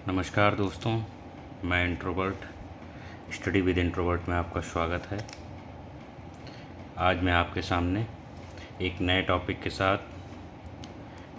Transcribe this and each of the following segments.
नमस्कार दोस्तों, मैं इंट्रोवर्ट स्टडी विद इंट्रोवर्ट में आपका स्वागत है। आज मैं आपके सामने एक नए टॉपिक के साथ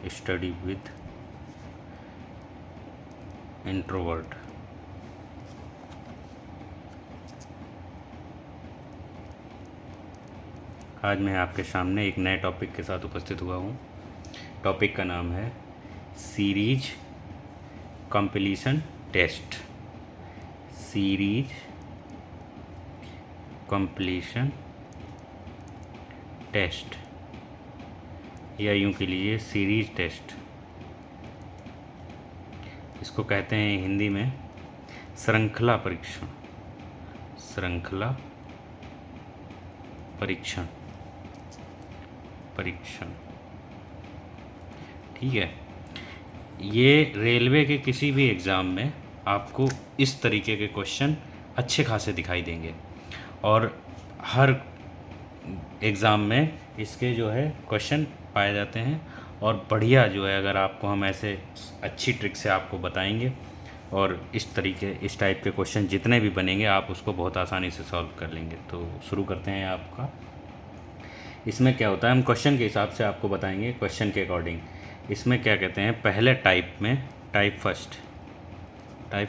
स्टडी विद इंट्रोवर्ट आज मैं आपके सामने एक नए टॉपिक के साथ उपस्थित हुआ हूँ। टॉपिक का नाम है series completion test. Series completion test या यूँ कह लीजिए सीरीज टेस्ट। इसको कहते हैं हिंदी में श्रृंखला परीक्षण। श्रृंखला परीक्षण ठीक है। ये रेलवे के किसी भी एग्ज़ाम में आपको इस तरीके के क्वेश्चन अच्छे खासे दिखाई देंगे और हर एग्ज़ाम में इसके जो है क्वेश्चन पाए जाते हैं और बढ़िया जो है, अगर आपको हम ऐसे अच्छी ट्रिक से आपको बताएंगे और इस टाइप के क्वेश्चन जितने भी बनेंगे आप उसको बहुत आसानी से सॉल्व कर लेंगे। तो शुरू करते हैं आपका। इसमें क्या होता है, हम क्वेश्चन के हिसाब से आपको बताएंगे, क्वेश्चन के अकॉर्डिंग। इसमें क्या कहते हैं, पहले टाइप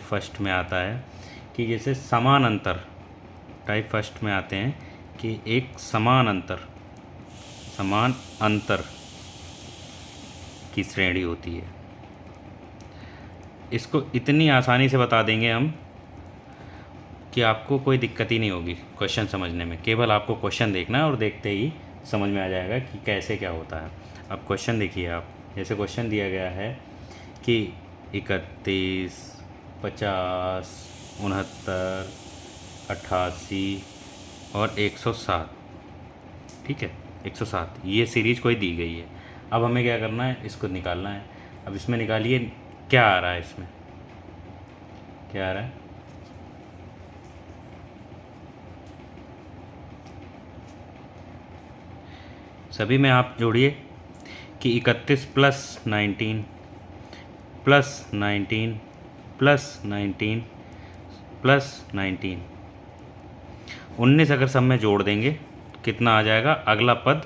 फर्स्ट में आता है कि जैसे समान अंतर। टाइप फर्स्ट में आते हैं कि एक समान अंतर की श्रेणी होती है। इसको इतनी आसानी से बता देंगे हम कि आपको कोई दिक्कत ही नहीं होगी क्वेश्चन समझने में। केवल आपको क्वेश्चन देखना है और देखते ही समझ में आ जाएगा कि कैसे क्या होता है। अब क्वेश्चन देखिए आप, जैसे क्वेश्चन दिया गया है कि 31, 50, 69, 88 और 107। ठीक है, 107 ये सीरीज कोई दी गई है। अब हमें क्या करना है, इसको निकालना है। अब इसमें निकालिए क्या आ रहा है, इसमें क्या आ रहा है। सभी में आप जोड़िए कि 31 प्लस 19 प्लस 19 प्लस 19 प्लस 19, 19 अगर सब में जोड़ देंगे कितना आ जाएगा, अगला पद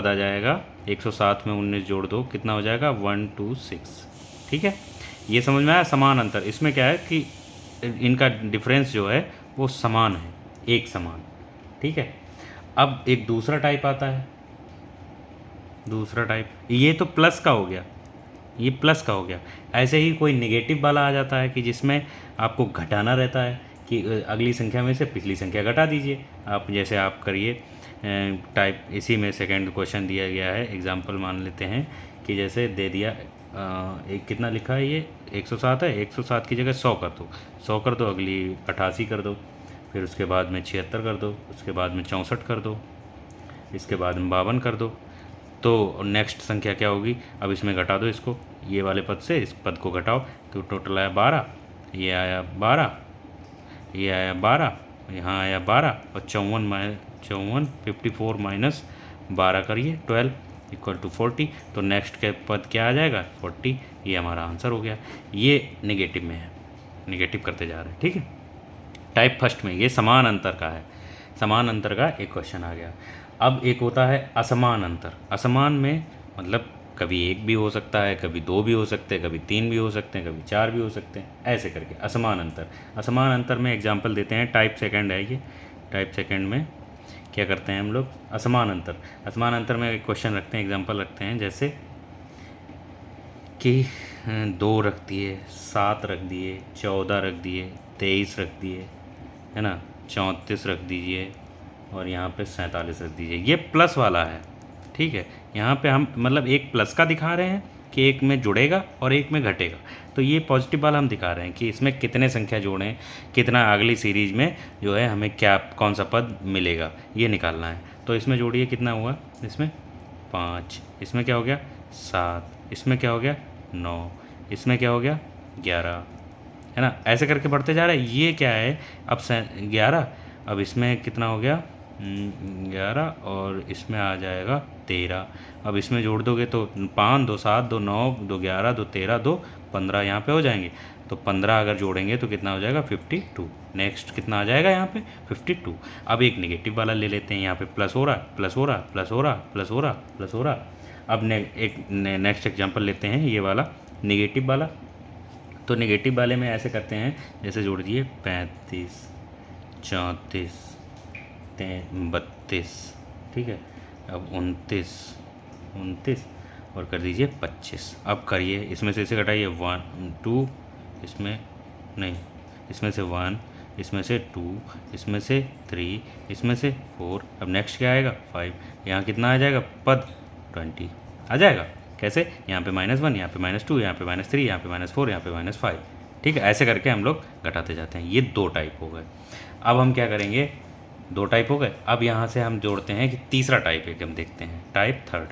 आ जाएगा 107 में 19 जोड़ दो, कितना हो जाएगा 126। ठीक है, ये समझ में आया। समान अंतर, इसमें क्या है कि इनका डिफरेंस जो है वो समान है, एक समान। ठीक है, अब एक दूसरा टाइप आता है। दूसरा टाइप, ये तो प्लस का हो गया, ये प्लस का हो गया। ऐसे ही कोई नेगेटिव वाला आ जाता है कि जिसमें आपको घटाना रहता है कि अगली संख्या में से पिछली संख्या घटा दीजिए। आप जैसे आप करिए टाइप, इसी में सेकंड क्वेश्चन दिया गया है। एग्जांपल मान लेते हैं कि जैसे दे दिया एक कितना लिखा है, ये 107 है। 107 की जगह 100 कर दो, 100 कर दो, अगली 88 कर दो, फिर उसके बाद में 76 कर दो, उसके बाद में 64 कर दो, इसके बाद में 52 कर दो। तो नेक्स्ट संख्या क्या होगी, अब इसमें घटा दो इसको, ये वाले पद से इस पद को घटाओ तो टोटल आया 12, ये आया 12, ये आया 12, यहाँ आया 12 और 54 माइनस 12 करिए 12 इक्वल टू 40। तो नेक्स्ट के पद क्या आ जाएगा, 40। ये हमारा आंसर हो गया। ये नेगेटिव में है, नेगेटिव करते जा रहे हैं। ठीक है, टाइप फर्स्ट में ये समान अंतर का है। समान अंतर का एक क्वेश्चन आ गया। अब एक होता है असमान अंतर। असमान में मतलब कभी 1 भी हो सकता है, कभी 2 भी हो सकते हैं, कभी 3 भी हो सकते हैं, कभी 4 भी हो सकते हैं, ऐसे करके असमान अंतर। असमान अंतर में एग्जांपल देते हैं, टाइप सेकंड है ये। टाइप सेकंड में क्या करते हैं हम लोग, असमान अंतर में एक क्वेश्चन रखते हैं, एग्जाम्पल रखते हैं, जैसे कि 2 रख दिए, 7 रख दिए, 14 रख दिए, 23 रख दिए, है ना, 34 रख दीजिए और यहाँ पे 47 रख दीजिए। ये प्लस वाला है। ठीक है, यहाँ पे हम मतलब एक प्लस का दिखा रहे हैं कि एक में जुड़ेगा और एक में घटेगा। तो ये पॉजिटिव वाला हम दिखा रहे हैं कि इसमें कितने संख्या जोड़ें, कितना अगली सीरीज में जो है हमें क्या कौन सा पद मिलेगा, ये निकालना है। तो इसमें जोड़िए, कितना हुआ, इसमें 5, इसमें क्या हो गया 7, इसमें क्या हो गया 9, इसमें क्या हो गया 11, है ना। ऐसे करके बढ़ते जा रहा है। ये क्या है, अब 11, अब इसमें कितना हो गया 11 और इसमें आ जाएगा 13। अब इसमें जोड़ दोगे तो 5, 2, 7, 2, 9, 2, 11, 2, 13, 2, 15 यहाँ पे हो जाएंगे, तो 15 अगर जोड़ेंगे तो कितना हो जाएगा 52। नेक्स्ट कितना आ जाएगा यहाँ पे 52। अब एक नेगेटिव वाला ले लेते हैं, यहाँ पे प्लस हो रहा है, प्लस हो रहा है, प्लस हो रहा है, प्लस हो रहा है, प्लस हो रहा है। अब नेक्स्ट एग्जांपल लेते हैं ये वाला नेगेटिव वाला। तो नेगेटिव वाले में ऐसे करते हैं, जैसे जोड़ दिए 35, 34, 32, ठीक है। अब 29, 29 और कर दीजिए 25। अब करिए, इसमें से इसे घटाइए 1 2, इसमें नहीं, इसमें से 1, इसमें से 2, इसमें से 3, इसमें से 4। अब नेक्स्ट क्या आएगा 5। यहाँ कितना आ जाएगा पद 20 आ जाएगा। कैसे, यहाँ पे -1, यहाँ पे -2, यहाँ पे -3, यहाँ पे -4, यहाँ पे -5, ठीक है। ऐसे करके हम लोग घटाते जाते हैं। ये 2 टाइप हो गए। अब हम क्या करेंगे, 2 टाइप हो गए। अब यहाँ से हम जोड़ते हैं कि तीसरा टाइप एक हम देखते हैं, टाइप थर्ड,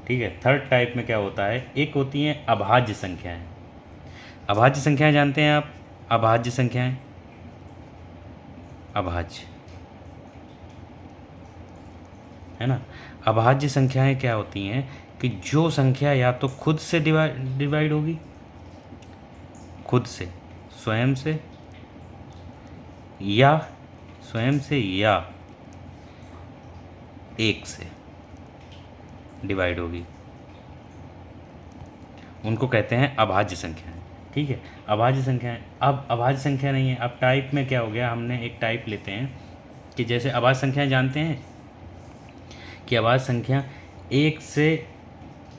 ठीक है। थर्ड टाइप में क्या होता है, एक होती हैं अभाज्य संख्याएं। अभाज्य संख्याएं जानते हैं आप, अभाज्य संख्याएं, अभाज्य है ना। अभाज्य संख्याएं क्या होती हैं कि जो संख्या या तो खुद से डिवाइड होगी, खुद से, स्वयं से, या स्वयं से या एक से डिवाइड होगी, उनको कहते हैं अभाज्य संख्याएं, ठीक है। अभाज्य संख्याएं, अब अभाज्य संख्या नहीं है। अब टाइप में क्या हो गया, हमने एक टाइप लेते हैं कि जैसे अभाज्य संख्याएं जानते हैं कि अभाज्य संख्या 1 से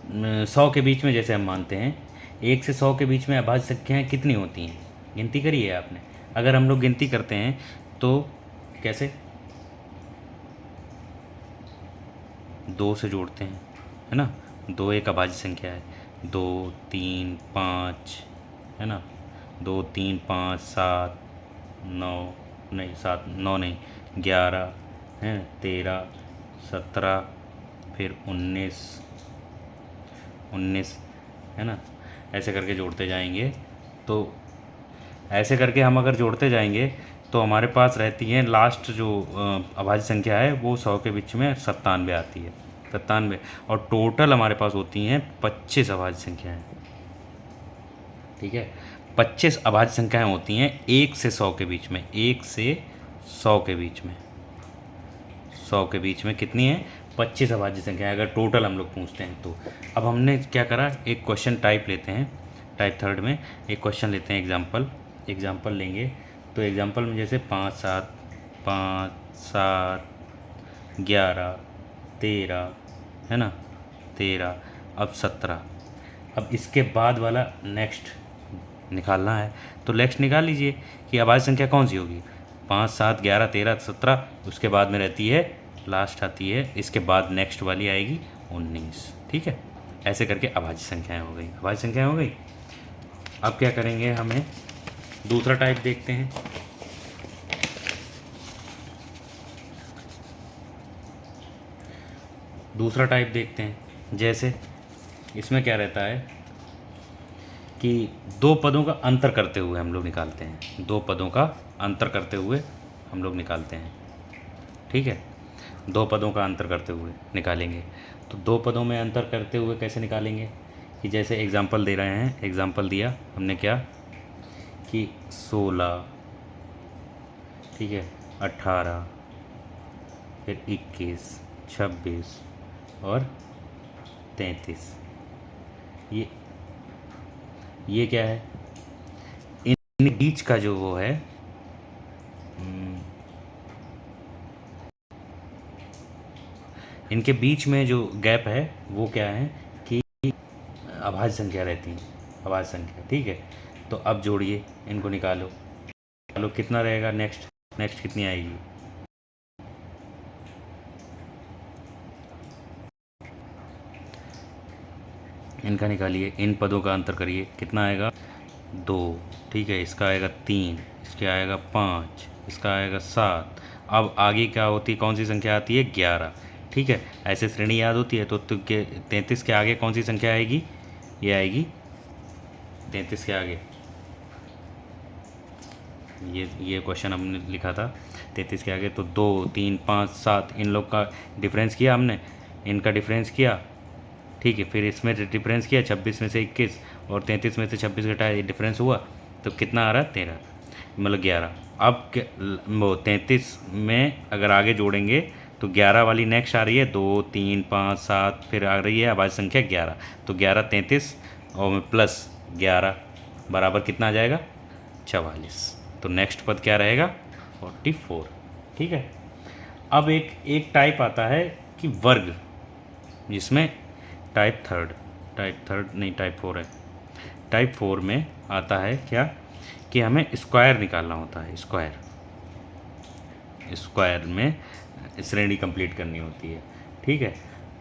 100 के बीच में, जैसे हम मानते हैं 1 से 100 के बीच में अभाज्य संख्याएं कितनी होती हैं, गिनती करी है आपने। अगर हम लोग गिनती करते हैं तो कैसे, 2 से जोड़ते हैं, है ना। 2 एक अभाज्य संख्या है, 2 3 5, है ना। 2 3 5 7 9 नहीं, 7 9 नहीं, 11 है, 13 17, फिर 19 है ना। ऐसे करके जोड़ते जाएंगे। तो ऐसे करके हम अगर जोड़ते जाएंगे तो हमारे पास रहती है लास्ट जो अभाज्य संख्या है वो 100 के बीच में 97 आती है, 97। और टोटल हमारे पास होती हैं 25 अभाज्य संख्याएँ, ठीक है। 25 अभाज्य संख्याएँ होती हैं 1 से 100 के बीच में, 1 से 100 के बीच में, 100 के बीच में कितनी है 25 अभाज्य संख्या अगर टोटल हम लोग पूछते हैं तो। अब हमने क्या करा, एक क्वेश्चन टाइप लेते हैं, टाइप थर्ड में एक क्वेश्चन लेते हैं, एग्जाम्पल लेंगे। तो एग्जाम्पल में जैसे 5 7 11 13, है ना, 13, अब 17। अब इसके बाद वाला नेक्स्ट निकालना है, तो नेक्स्ट निकाल लीजिए कि अभाज्य संख्या कौन सी होगी, 5 7 11 13 17, उसके बाद में रहती है लास्ट आती है, इसके बाद नेक्स्ट वाली आएगी 19, ठीक है। ऐसे करके अभाज्य संख्याएं हो गई, अभाज्य संख्याएं हो गई। अब क्या करेंगे, हमें दूसरा टाइप देखते हैं। दूसरा टाइप देखते हैं, जैसे इसमें क्या रहता है कि 2 पदों का अंतर करते हुए हम लोग निकालते हैं, 2 पदों का अंतर करते हुए हम लोग निकालते हैं, ठीक है। 2 पदों का अंतर करते हुए निकालेंगे। तो 2 पदों में अंतर करते हुए कैसे निकालेंगे कि जैसे एग्जांपल दे रहे हैं, एग्जांपल दिया हमने क्या कि 16, ठीक है, 18, फिर 21, 26 और 33। ये क्या है, इन बीच का जो वो है, इनके बीच में जो गैप है वो क्या है कि अभाज्य संख्या रहती है, अभाज्य संख्या, ठीक है। तो अब जोड़िए, इनको निकालो, कितना रहेगा, नेक्स्ट कितनी आएगी, इनका निकालिए, इन पदों का अंतर करिए, कितना आएगा 2, ठीक है। इसका आएगा 3, इसका आएगा 5, इसका आएगा 7। अब आगे क्या होती, कौन सी संख्या आती है 11, ठीक है। ऐसे श्रेणी याद होती है। तो 33 के आगे कौन सी संख्या आएगी, ये आएगी 33 के आगे, ये क्वेश्चन हमने लिखा था 33 के आगे। तो 2 3 5 7 इन लोग का डिफरेंस किया हमने, इनका डिफरेंस किया, ठीक है, फिर इसमें डिफरेंस किया, 26 में से 21 और 33 में से 26 घटाया, ये डिफरेंस हुआ तो कितना आ रहा है 13, मतलब 11। अब वो 33 में अगर आगे जोड़ेंगे तो 11 वाली नेक्स्ट आ रही है, 2 3 5 7, फिर आ रही है अभाज्य संख्या 11, तो 11 33 और प्लस 11 बराबर कितना आ जाएगा 44। तो नेक्स्ट पद क्या रहेगा 44। ठीक है, अब एक टाइप आता है कि वर्ग, जिसमें टाइप थर्ड नहीं, टाइप 4 है। टाइप 4 में आता है क्या कि हमें स्क्वायर निकालना होता है। स्क्वायर में श्रेणी कंप्लीट करनी होती है। ठीक है,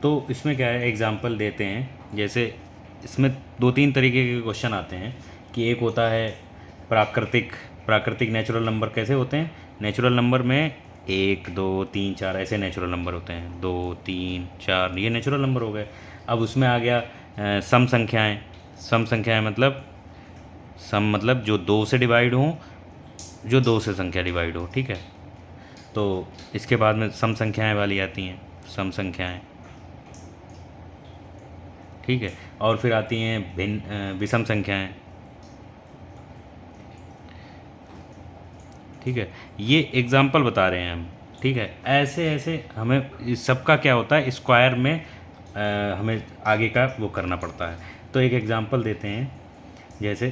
तो इसमें क्या है, एग्जांपल देते हैं। जैसे इसमें 2-3 तरीके के क्वेश्चन आते हैं कि एक होता है प्राकृतिक नेचुरल नंबर। कैसे होते हैं, नेचुरल नंबर में 1 2 3 4 ऐसे नेचुरल नंबर होते हैं, 2 3 4 ये नेचुरल नंबर हो गए। अब उसमें आ गया सम संख्याएं मतलब जो 2 से डिवाइड हो, जो 2 से संख्या डिवाइड हो। ठीक है, तो इसके बाद में सम संख्याएं वाली आती हैं, सम संख्याएं। ठीक है, और फिर आती हैं विषम संख्याएं। ठीक है, ये एग्जाम्पल बता रहे हैं हम। ठीक है, ऐसे ऐसे हमें इस सबका क्या होता है, स्क्वायर में हमें आगे का वो करना पड़ता है। तो एक एग्जाम्पल देते हैं। जैसे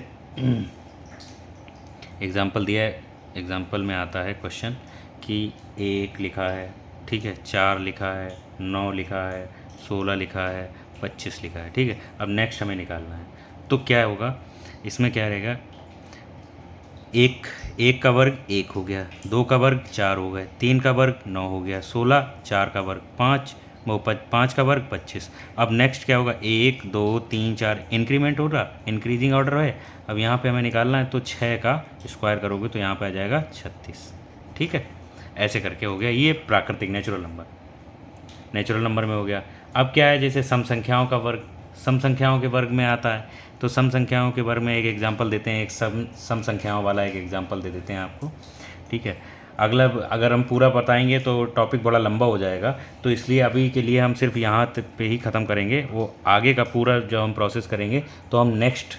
एग्जाम्पल दिया है, एग्जाम्पल में आता है क्वेश्चन कि 1 लिखा है, ठीक है, 4 लिखा है, 9 लिखा है, 16 लिखा है, 25 लिखा है। ठीक है, अब नेक्स्ट हमें निकालना है। तो क्या होगा, इसमें क्या रहेगा, एक का वर्ग 1 हो गया, 2 का वर्ग 4 हो गए, 3 का वर्ग 9 हो गया, 16, 4 का वर्ग 5, 5 का वर्ग 25। अब नेक्स्ट क्या होगा, 1 2 3 4 इंक्रीमेंट हो रहा, इंक्रीजिंग ऑर्डर है। अब यहाँ पे हमें निकालना है, तो 6 का स्क्वायर करोगे तो यहाँ पे आ जाएगा 36। ठीक है, ऐसे करके हो गया ये प्राकृतिक नेचुरल नंबर में हो गया। अब क्या है, जैसे सम संख्याओं का वर्ग, सम संख्याओं के वर्ग में आता है। तो सम संख्याओं के वर्ग में एक एग्जांपल देते हैं, एक सम संख्याओं वाला एक एग्जांपल दे देते हैं आपको। ठीक है, अगला अगर हम पूरा बताएंगे तो टॉपिक बड़ा लंबा हो जाएगा, तो इसलिए अभी के लिए हम सिर्फ यहाँ तक पे ही ख़त्म करेंगे। वो आगे का पूरा जो हम प्रोसेस करेंगे तो हम नेक्स्ट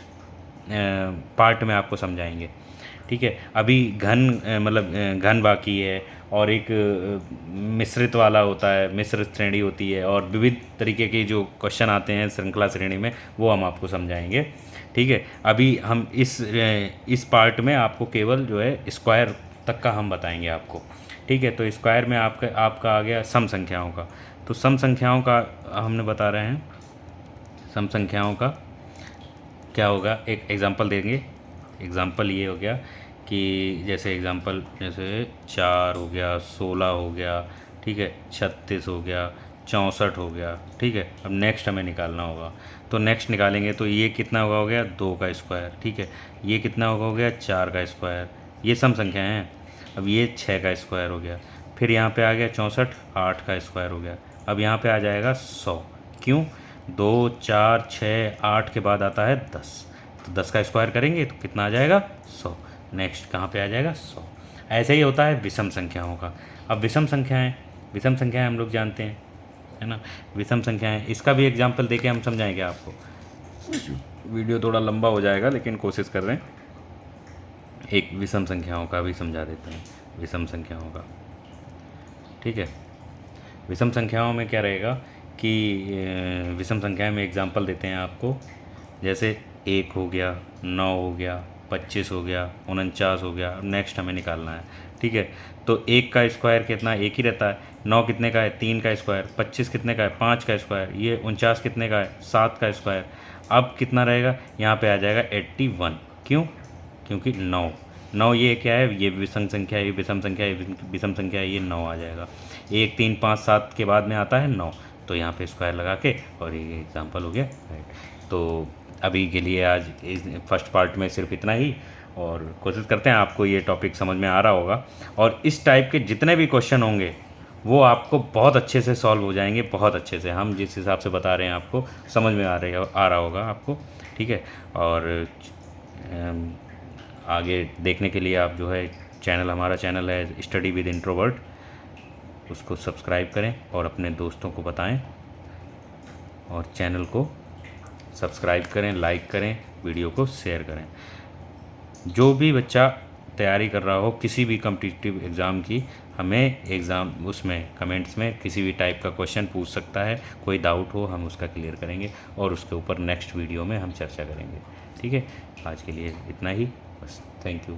पार्ट में आपको समझाएंगे। ठीक है, अभी घन बाकी है, और एक मिश्रित वाला होता है, मिश्रित श्रेणी होती है, और विविध तरीके के जो क्वेश्चन आते हैं श्रृंखला श्रेणी में, वो हम आपको समझाएंगे। ठीक है, अभी हम इस पार्ट में आपको केवल जो है स्क्वायर तक का हम बताएंगे आपको। ठीक है, तो स्क्वायर में आपका आ गया सम संख्याओं का। तो सम संख्याओं का हमने बता रहे हैं, सम संख्याओं का क्या होगा, एक एग्जांपल देंगे। एग्जांपल ये हो गया कि जैसे 4 हो गया, 16 हो गया, ठीक है, 36 हो गया, 64 हो गया। ठीक है, अब नेक्स्ट हमें निकालना होगा, तो नेक्स्ट निकालेंगे तो ये कितना हो गया 2 का स्क्वायर। ठीक है, ये कितना हो गया 4 का स्क्वायर, ये सम संख्या हैं। अब ये 6 का स्क्वायर हो गया, फिर यहाँ पे आ गया 64, 8 का स्क्वायर हो गया। अब यहाँ पे आ जाएगा 100। क्यों, 2 4 6 8 के बाद आता है 10, तो 10 का स्क्वायर करेंगे तो कितना आ जाएगा 100। नेक्स्ट कहाँ पे आ जाएगा 100। ऐसे ही होता है विषम संख्याओं का। अब विषम संख्याएं हम लोग जानते हैं, है ना, विषम संख्याएं, इसका भी एग्जांपल देके हम समझाएंगे आपको। वीडियो थोड़ा लंबा हो जाएगा, लेकिन कोशिश कर रहे हैं एक विषम संख्याओं का भी समझा देते हैं, विषम संख्याओं का। ठीक है, विषम संख्याओं में क्या रहेगा कि विषम संख्याएं में एग्जांपल देते हैं आपको। जैसे 1 हो गया, 9 हो गया, 25 हो गया, 49 हो गया। नेक्स्ट हमें निकालना है। ठीक है, तो 1 का स्क्वायर कितना, 1 ही रहता है। 9 कितने का है, 3 का स्क्वायर। 25 कितने का है, 5 का स्क्वायर। ये 49 कितने का है, 7 का स्क्वायर। अब कितना रहेगा, यहाँ पे आ जाएगा 81। क्यों, क्योंकि 9 ये क्या है, ये विषम संख्या है, ये विषम संख्या है, विषम संख्या है, ये 9 आ जाएगा। 1 3 5 7 के बाद में आता है 9, तो यहाँ पे स्क्वायर लगा के, और ये एग्जाम्पल हो गया। राइट, तो अभी के लिए आज इस फर्स्ट पार्ट में सिर्फ इतना ही, और कोशिश करते हैं आपको ये टॉपिक समझ में आ रहा होगा। और इस टाइप के जितने भी क्वेश्चन होंगे वो आपको बहुत अच्छे से सॉल्व हो जाएंगे, बहुत अच्छे से। हम जिस हिसाब से बता रहे हैं आपको समझ में आ रहा होगा आपको। ठीक है, और आगे देखने के लिए आप जो है हमारा चैनल है स्टडी विद इंट्रोवर्ट, उसको सब्सक्राइब करें और अपने दोस्तों को बताएं। और चैनल को सब्सक्राइब करें, लाइक करें, वीडियो को शेयर करें। जो भी बच्चा तैयारी कर रहा हो किसी भी कॉम्पिटिटिव एग्ज़ाम की, हमें एग्ज़ाम उसमें कमेंट्स में किसी भी टाइप का क्वेश्चन पूछ सकता है, कोई डाउट हो हम उसका क्लियर करेंगे और उसके ऊपर नेक्स्ट वीडियो में हम चर्चा करेंगे। ठीक है, आज के लिए इतना ही बस। Thank you.